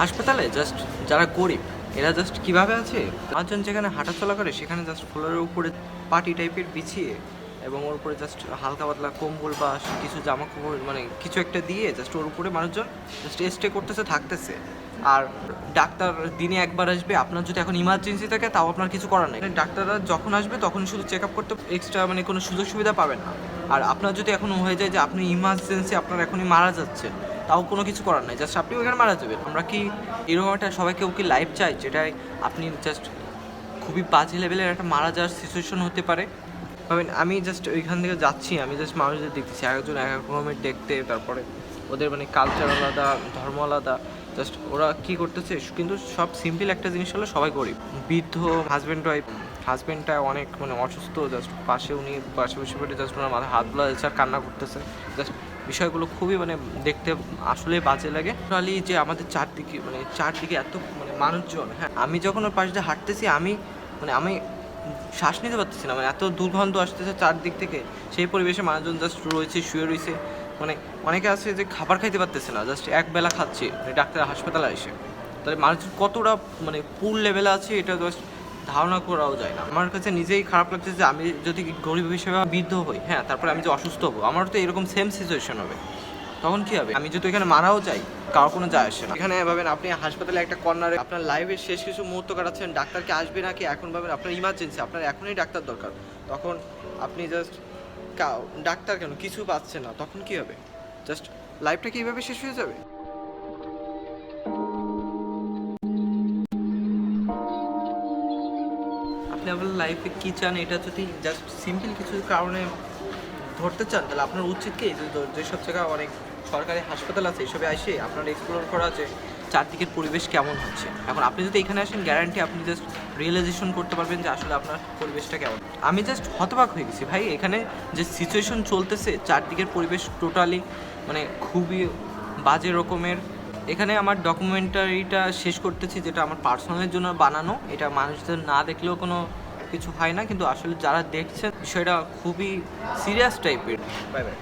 হাসপাতালে জাস্ট যারা গরিব এরা জাস্ট কীভাবে আছে, পাঁচজন যেখানে হাঁটাচলা করে সেখানে জাস্ট ফ্লোরের উপরে পাটি টাইপের বিছিয়ে এবং ওর উপরে জাস্ট হালকা পাতলা কম্বল বা কিছু জামা কাপড় মানে কিছু একটা দিয়ে জাস্ট ওর উপরে মানুষজন জাস্ট স্টে করতেছে, থাকতেছে। আর ডাক্তার দিনে একবার আসবে, আপনার যদি এখন ইমার্জেন্সি থাকে তাও আপনার কিছু করার নেই, ডাক্তাররা যখন আসবে তখন শুধু চেক আপ করতে, এক্সট্রা মানে কোনো সুযোগ সুবিধা পাবেন না। আর আপনার যদি এখন হয়ে যায় যে আপনি ইমার্জেন্সি, আপনার এখনই মারা যাচ্ছেন, তাও কোনো কিছু করার নাই, জাস্ট আপনি ওইখানে মারা যাবেন। আমরা কি এরকম একটা সবাই কেউ কি লাইফ চাই যেটাই আপনি জাস্ট খুবই বাজে লেভেলের একটা মারা যাওয়ার সিচুয়েশন হতে পারে? ভাবেন আমি জাস্ট ওইখান থেকে যাচ্ছি, আমি জাস্ট মানুষদের দেখতেছি এক একজন এক এক রকমের দেখতে, তারপরে ওদের মানে কালচার আলাদা, ধর্ম আলাদা, জাস্ট ওরা কী করতেছে। কিন্তু সব সিম্পল একটা জিনিস হলো সবাই গরিব, বৃদ্ধ হাজব্যান্ড ওয়াইফ। হাজব্যান্ডটা অনেক মানে অসুস্থ, জাস্ট পাশে উনি পাশে বসে পড়ে জাস্ট ওনার মাথায় হাত বোলা যাচ্ছে আর কান্না করতেছে। জাস্ট বিষয়গুলো খুবই মানে দেখতে আসলে বাজে লাগে। টোটালি যে আমাদের চারদিকে এত মানে মানুষজন, হ্যাঁ আমি যখন ওর পাশে দিয়ে হাঁটতেছি আমি শ্বাস নিতে পারতেছি না, মানে এত দুর্গন্ধ আসতেছে চারদিক থেকে। সেই পরিবেশে মানুষজন জাস্ট রয়েছে, শুয়ে রয়েছে, মানে অনেকে আছে যে খাবার খাইতে পারতেছে না, জাস্ট এক বেলা খাচ্ছে মানে ডাক্তার হাসপাতালে এসে। তাহলে মানুষজন কতটা মানে পুর লেভেলে আছে এটা জাস্ট ধারণা করাও যায় না। আমার কাছে নিজেই খারাপ লাগছে যে আমি যদি গরিব হিসেবে বৃদ্ধ হই, হ্যাঁ তারপরে আমি যে অসুস্থ হবো, আমারও তো এরকম সেম সিচুয়েশন হবে, তখন কি হবে? আমি যদি এখানে মারাও যাই কারো কোনো যায় আসে না। এখানে ভাবেন আপনি হাসপাতালে একটা কর্নারে আপনার লাইফের শেষ কিছু মুহূর্ত কাটাচ্ছেন, ডাক্তার কি আসবে নাকি এখন ভাবেন আপনার ইমার্জেন্সি, আপনার এখনই ডাক্তার দরকার, তখন আপনি জাস্ট ডাক্তার কেন কিছু পাচ্ছেন না, তখন কি হবে? জাস্ট লাইফটা কি এইভাবে শেষ হয়ে যাবে? আপনি আপনার লাইফে কী চান এটা যদি জাস্ট সিম্পল কিছু কারণে ধরতে চান, তাহলে আপনার উচিত কি যেসব জায়গায় অনেক সরকারি হাসপাতাল আছে এসবে এসে আপনার এক্সপ্লোর করা যে চারদিকের পরিবেশ কেমন হচ্ছে। এখন আপনি যদি এখানে আসেন গ্যারান্টি আপনি জাস্ট রিয়েলাইজেশন করতে পারবেন যে আসলে আপনার পরিবেশটা কেমন। আমি জাস্ট হতবাক হয়ে গেছি ভাই, এখানে যে সিচুয়েশন চলতেছে চারদিকের পরিবেশ টোটালি মানে খুবই বাজে রকমের। এখানে আমার ডকুমেন্টারিটা শেষ করতেছি, যেটা আমার পার্সোনালের জন্য বানানো, এটা মানুষদের না দেখলেও কোনো কিছু হয় না, কিন্তু আসলে যারা দেখছেন বিষয়টা খুবই সিরিয়াস টাইপের। Bye bye.